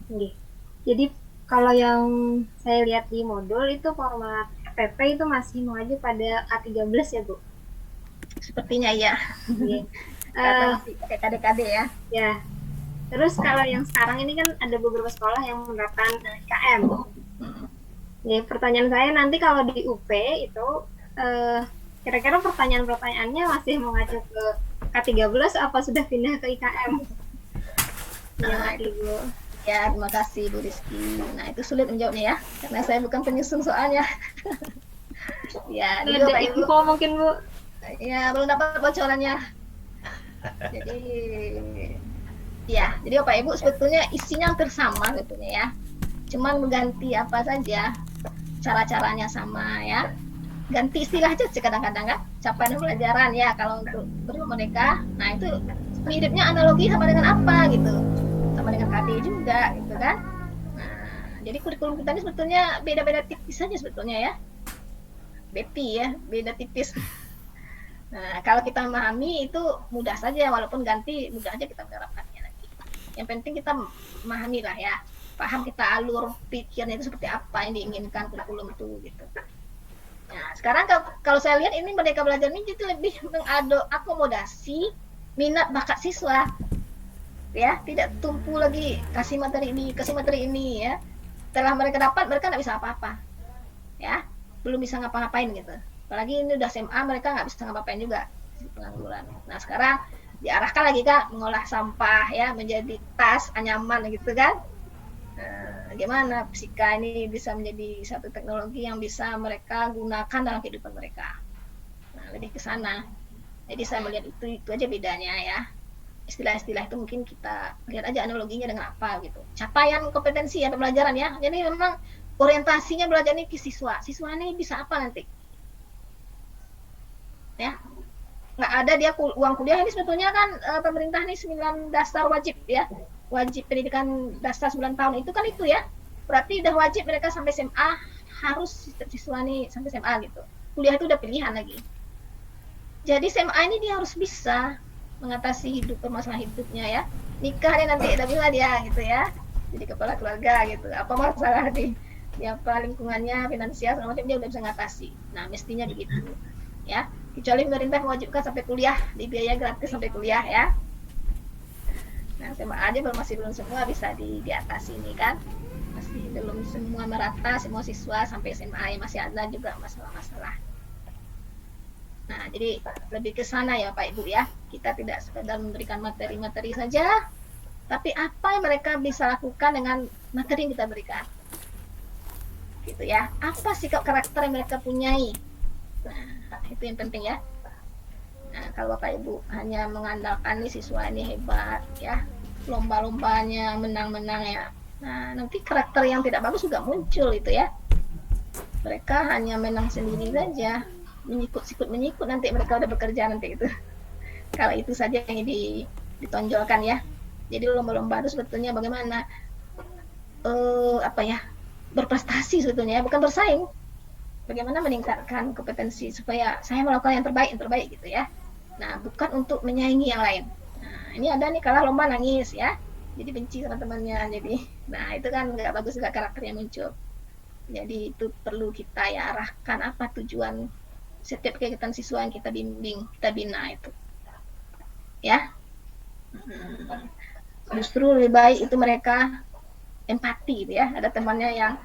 Nggih. Jadi kalau yang saya lihat di modul itu format FPP itu masih mengacu pada K13 ya, Bu? Sepertinya ya, Nggih. karena Eh, masih pakai KD-KD ya. ya. Terus kalau yang sekarang ini kan ada beberapa sekolah yang menerapkan IKM. Jadi pertanyaan saya nanti kalau di UP itu eh, kira-kira pertanyaan-pertanyaannya masih mengacu ke K13 apa sudah pindah ke IKM? Terima Nah, kasih, itu Bu. ya, terima kasih Bu Rizky. Nah, itu sulit menjawabnya ya, karena saya bukan penyusun soalnya. Ya, jadi Ada Bapak Ibu, info mungkin, Bu? ya belum dapat bocorannya. Jadi, ya, jadi Bapak Ibu sebetulnya isinya hampir sama sebetulnya ya. Cuman mengganti apa saja, cara-caranya sama ya. Ganti istilah aja sih kadang-kadang kan. Capaian pelajaran ya kalau untuk guru mereka. Nah, itu miripnya analogi sama dengan apa gitu. Sama dengan KD juga gitu kan. Nah, jadi kurikulum kita ini sebetulnya beda-beda tipis saja sebetulnya ya. Beti ya, beda tipis. Nah, kalau kita memahami itu mudah saja, walaupun ganti mudah aja kita menerapkannya nanti. Yang penting kita memahami lah ya, paham kita alur pikirnya itu seperti apa yang diinginkan kurikulum itu gitu. Nah, sekarang kalau saya lihat ini Merdeka Belajar ini itu lebih mengakomodasi minat bakat siswa ya, tidak tumpu lagi kasih materi ini ya. Setelah mereka dapat mereka nggak bisa apa-apa ya, belum bisa ngapa-ngapain gitu. Apalagi ini udah SMA mereka nggak bisa ngapa-ngapain juga pengangguran. Nah sekarang diarahkan lagi Kak mengolah sampah ya menjadi tas anyaman gitu kan. Gimana Psika ini bisa menjadi satu teknologi yang bisa mereka gunakan dalam kehidupan mereka. Nah, lebih ke sana. Jadi saya melihat itu aja bedanya ya. Istilah-istilah itu mungkin kita lihat aja analoginya dengan apa gitu. Capaian kompetensi ya pembelajaran ya. Jadi memang orientasinya belajar ini ke siswa. Siswa ini bisa apa nanti? Ya, nggak ada dia uang kuliah ini sebetulnya kan pemerintah nih 9 dasar wajib ya. Wajib pendidikan dasar 9 tahun itu kan itu ya. Berarti udah wajib mereka sampai SMA harus siswa nih sampai SMA gitu. Kuliah itu udah pilihan lagi. Jadi SMA ini dia harus bisa mengatasi permasalahan hidupnya ya. Nikah dia nanti udah bisa dia gitu ya. Jadi kepala keluarga gitu. Apa masalah di apa lingkungannya, finansial segala macam dia udah bisa ngatasi. Nah, mestinya begitu. Ya. Kecuali pemerintah mewajibkan sampai kuliah, dibiaya gratis sampai kuliah ya. Nah, SMA aja masih belum semua bisa diatasi ini kan. Masih belum semua merata, semua siswa sampai SMA ya masih ada juga masalah-masalah. Nah, jadi lebih ke sana ya Pak Ibu ya. Kita tidak sekedar memberikan materi-materi saja, tapi apa yang mereka bisa lakukan dengan materi yang kita berikan. Gitu ya. Apa sikap karakter yang mereka punyai. Nah, itu yang penting ya. Nah, kalau Bapak Ibu hanya mengandalkan nih siswa ini hebat ya, lomba-lombanya menang-menang ya. Nah, nanti karakter yang tidak bagus juga muncul itu ya. Mereka hanya menang sendiri saja, menyikut nanti mereka udah bekerja nanti itu. Kalau itu saja yang ditonjolkan ya. Jadi lomba-lomba itu sebetulnya bagaimana apa ya berprestasi sebetulnya, bukan bersaing. Bagaimana meningkatkan kompetensi supaya saya melakukan yang terbaik gitu ya. Nah, bukan untuk menyaingi yang lain. Nah, ini ada nih kalah lomba nangis ya. Jadi benci sama temannya. Jadi, nah itu kan nggak bagus juga karakternya muncul. Jadi itu perlu kita ya arahkan apa tujuan setiap kegiatan siswa yang kita bimbing, kita bina itu. Ya, justru lebih baik itu mereka empati gitu ya. Ada temannya yang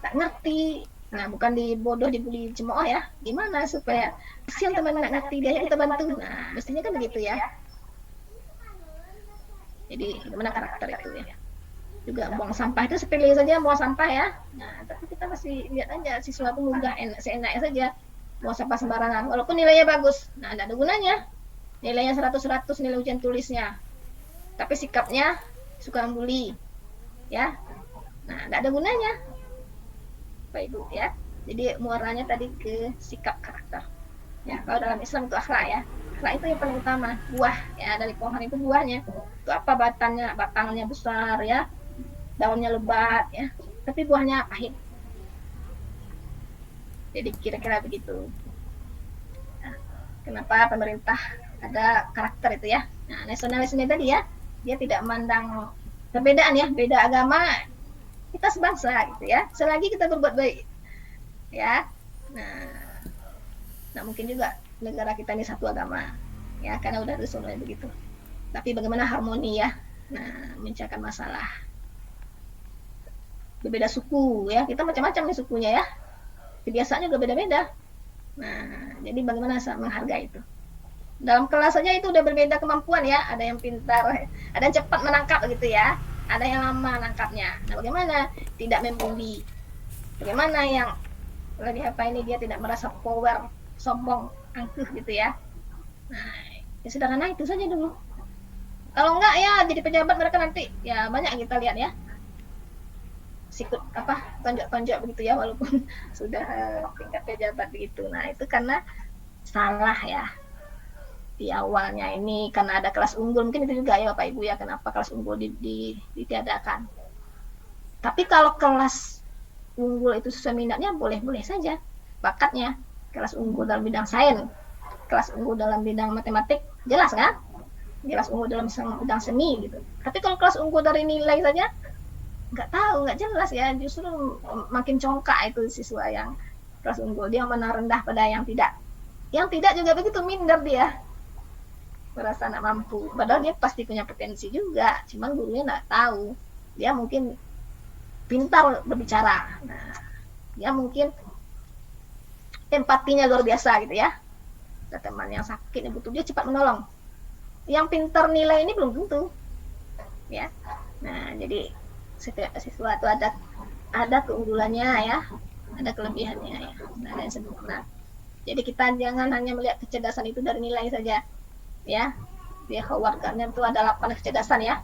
tak ngerti, nah bukan dibodoh dibully cemooh ya, gimana supaya kasihan teman nggak ngerti dia kita bantu, nah mestinya kan begitu ya. Jadi gimana karakter itu ya. Juga buang sampah itu sepele saja, buang sampah ya. Nah tapi kita masih lihat aja siswa itu mudah seenaknya saja buang sampah sembarangan walaupun nilainya bagus, nah tidak ada gunanya. Nilainya 100 nilai ujian tulisnya, tapi sikapnya suka membuli ya, nah tidak ada gunanya Pak Ibu ya. Jadi muaranya tadi ke sikap karakter. Ya, kalau dalam Islam itu akhlak ya. Akhlak itu yang paling utama. Buah ya dari pohon itu buahnya. Itu apa batangnya besar ya, daunnya lebat ya. Tapi buahnya pahit. Jadi kira-kira begitu. Nah, kenapa pemerintah ada karakter itu ya? Nah, nasionalisme tadi ya, dia tidak memandang perbedaan ya, beda agama, kita sebangsa gitu ya, selagi kita berbuat baik ya. Nah mungkin juga negara kita ini satu agama ya, karena udah ada begitu. Tapi bagaimana harmoni ya, nah mencahkan masalah. Berbeda suku ya, kita macam-macam nih sukunya ya, kebiasaannya juga beda-beda. Nah jadi bagaimana menghargai itu. Dalam kelas saja itu udah berbeda kemampuan ya, ada yang pintar, ada yang cepat menangkap gitu ya, ada yang lama nangkapnya. Nah bagaimana tidak membuli, bagaimana yang lebih apa ini dia tidak merasa power, sombong, angkuh gitu ya. Nah ya sederhana itu saja dulu. Kalau enggak ya jadi pejabat mereka nanti ya banyak kita lihat ya, sikut apa tonjok-tonjok begitu ya, walaupun sudah tingkat pejabat begitu. Nah itu karena salah ya di awalnya ini, karena ada kelas unggul mungkin itu juga ya Bapak Ibu ya, kenapa kelas unggul ditiadakan. Tapi kalau kelas unggul itu sesuai minatnya boleh-boleh saja, bakatnya kelas unggul dalam bidang sains, kelas unggul dalam bidang matematik, jelas kan, kelas unggul dalam bidang seni gitu. Tapi kalau kelas unggul dari nilai saja nggak tahu, nggak jelas ya, justru makin congkak itu siswa yang kelas unggul, dia mana rendah pada yang tidak juga begitu, minder dia, merasa nggak mampu, padahal dia pasti punya potensi juga, cuman gurunya nggak tahu. Dia mungkin pintar berbicara, nah dia mungkin empatinya luar biasa gitu ya, ada teman yang sakit yang butuh dia cepat menolong, yang pintar nilai ini belum tentu ya. Nah jadi siswa itu ada keunggulannya ya, ada kelebihannya ya, ada yang sempurna. Jadi kita jangan hanya melihat kecerdasan itu dari nilai saja ya. Di Howard Gardner itu ada 8 kecerdasan ya,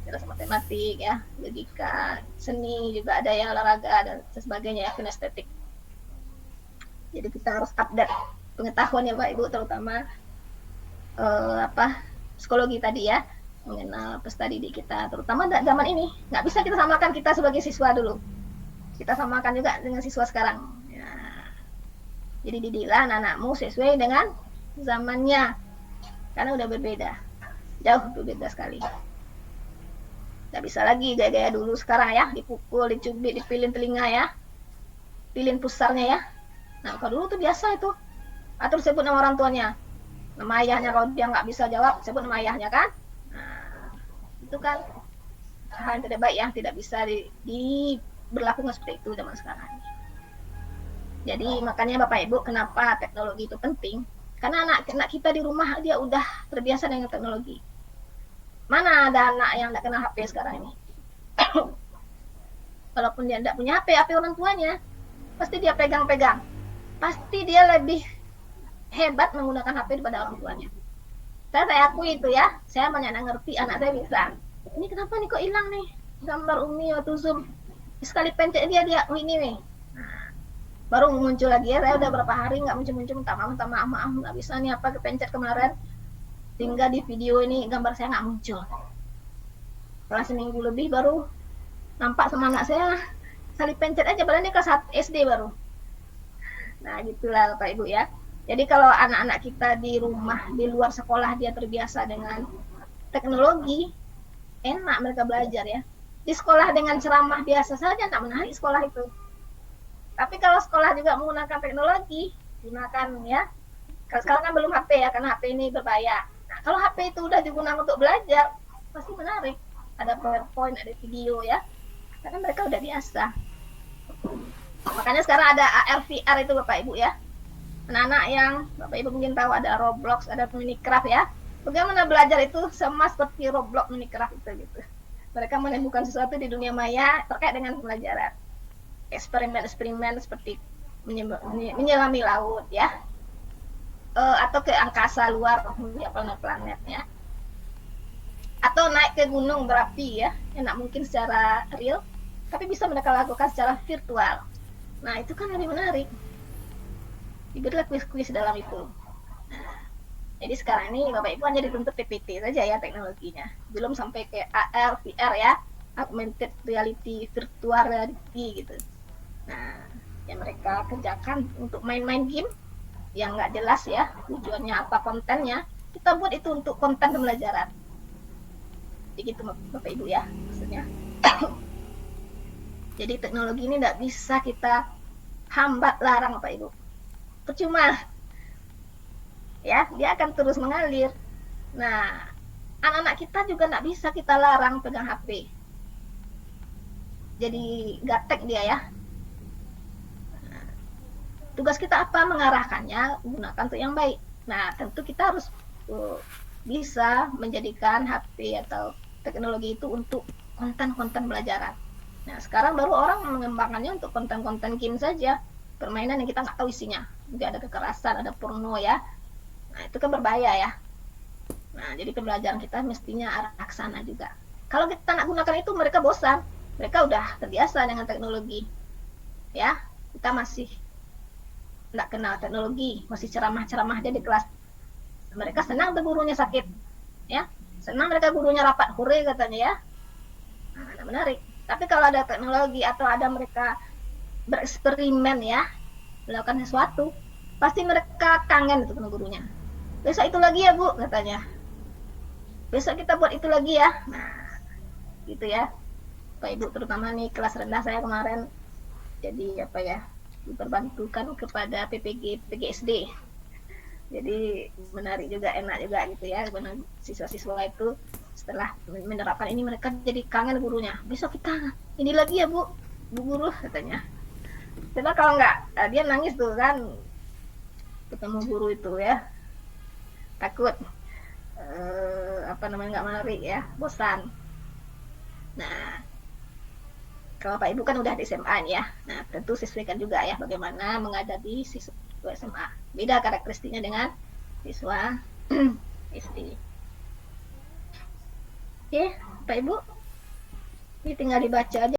kecerdasan matematik ya, logika, seni, juga ada yang olahraga dan sebagainya ya, kinestetik. Jadi kita harus update pengetahuan ya Pak Ibu, terutama psikologi tadi ya, mengenal peserta didik kita, terutama zaman ini. Nggak bisa kita samakan kita sebagai siswa dulu, kita samakan juga dengan siswa sekarang ya. Jadi didiklah anak-anakmu sesuai dengan zamannya, karena udah berbeda, jauh berbeda sekali. Nggak bisa lagi gaya-gaya dulu sekarang ya, dipukul, dicubit, dipilin telinga ya, pilin pusarnya ya. Nah kalau dulu tuh biasa itu, atau sebut nama orang tuanya, nama ayahnya, kalau dia nggak bisa jawab sebut nama ayahnya kan. Nah itu kan hal yang tidak baik ya, tidak bisa diberlakukan seperti itu zaman sekarang. Jadi makanya Bapak Ibu, kenapa teknologi itu penting? Karena anak kita di rumah dia udah terbiasa dengan teknologi. Mana ada anak yang tidak kenal HP sekarang ini? Walaupun dia tidak punya HP orang tuanya, pasti dia pegang-pegang. Pasti dia lebih hebat menggunakan HP daripada orang tuanya. Saya akui itu ya, saya banyak ngerti, anak saya bisa. Ini kenapa nih kok hilang nih gambar Umi waktu Zoom? Sekali pencet dia ini nih. Baru muncul lagi ya, saya udah berapa hari nggak muncul, minta maaf nggak bisa nih, apa kepencet kemarin, tinggal di video ini gambar saya nggak muncul. Setelah seminggu lebih baru nampak semangat saya, sekali pencet aja, padahal ini kelas 1 SD baru. Nah gitulah Bapak Ibu ya. Jadi kalau anak-anak kita di rumah, di luar sekolah dia terbiasa dengan teknologi, enak mereka belajar ya. Di sekolah dengan ceramah biasa saja nggak menarik sekolah itu. Tapi kalau sekolah juga menggunakan teknologi, gunakan ya. Kalau sekarang kan belum HP ya, karena HP ini berbahaya. Nah, kalau HP itu udah digunakan untuk belajar, pasti menarik. Ada PowerPoint, ada video ya. Karena mereka udah biasa. Makanya sekarang ada AR VR itu Bapak Ibu ya. Anak-anak yang Bapak Ibu mungkin tahu ada Roblox, ada Minecraft ya. Bagaimana belajar itu sama seperti Roblox, Minecraft itu gitu. Mereka menemukan sesuatu di dunia maya terkait dengan pelajaran. Eksperimen seperti menyelami laut ya, atau ke angkasa luar melihat planet-planet ya, atau naik ke gunung berapi ya, yang nggak mungkin secara real, tapi bisa mereka lakukan secara virtual. Nah itu kan lebih menarik, diberilah kuis-kuis dalam itu. Jadi sekarang ini Bapak Ibu hanya dituntut PPT saja ya teknologinya, belum sampai ke AR, VR ya, augmented reality, virtual reality gitu. Nah, yang mereka kerjakan untuk main-main game yang nggak jelas ya, tujuannya apa, kontennya, kita buat itu untuk konten pembelajaran. Begitu Bapak Ibu ya, maksudnya. Jadi teknologi ini tidak bisa kita hambat, larang Bapak Ibu. Percuma. Ya, dia akan terus mengalir. Nah, anak-anak kita juga tidak bisa kita larang pegang HP. Jadi gaptek dia ya. Nah, tugas kita apa? Mengarahkannya, gunakan untuk yang baik. Nah, tentu kita harus bisa menjadikan HP atau teknologi itu untuk konten-konten belajaran. Nah, sekarang baru orang mengembangkannya untuk konten-konten game saja, permainan yang kita nggak tahu isinya. Mungkin ada kekerasan, ada porno ya. Nah, itu kan berbahaya ya. Nah, jadi pembelajaran kita mestinya arah ke sana juga. Kalau kita nak gunakan itu, mereka bosan. Mereka udah terbiasa dengan teknologi. Ya, kita masih nggak kenal teknologi, masih ceramah-ceramah aja di kelas. Mereka senang tuh gurunya sakit. Ya, senang mereka gurunya rapat hore katanya ya. Nah, menarik. Tapi kalau ada teknologi atau ada mereka bereksperimen ya, melakukan sesuatu, pasti mereka kangen itu sama gurunya. Besok itu lagi ya Bu, katanya. Besok kita buat itu lagi ya. Nah, gitu ya. Pak Ibu, terutama nih kelas rendah saya kemarin, jadi apa ya, diperbantukan kepada PPG PGSD. Jadi menarik juga, enak juga gitu ya. Benar, siswa-siswa itu setelah menerapkan ini mereka jadi kangen gurunya. Besok kita ini lagi ya Bu guru katanya. Coba kalau enggak, dia nangis tuh kan ketemu guru itu ya, takut apa namanya nggak menarik ya, bosan. Nah, kalau Pak Ibu kan udah di SMA ya, nah tentu sesuaikan juga ya bagaimana menghadapi siswa SMA. Beda karakteristiknya dengan siswa SD. Oke, Pak Ibu, ini tinggal dibaca aja.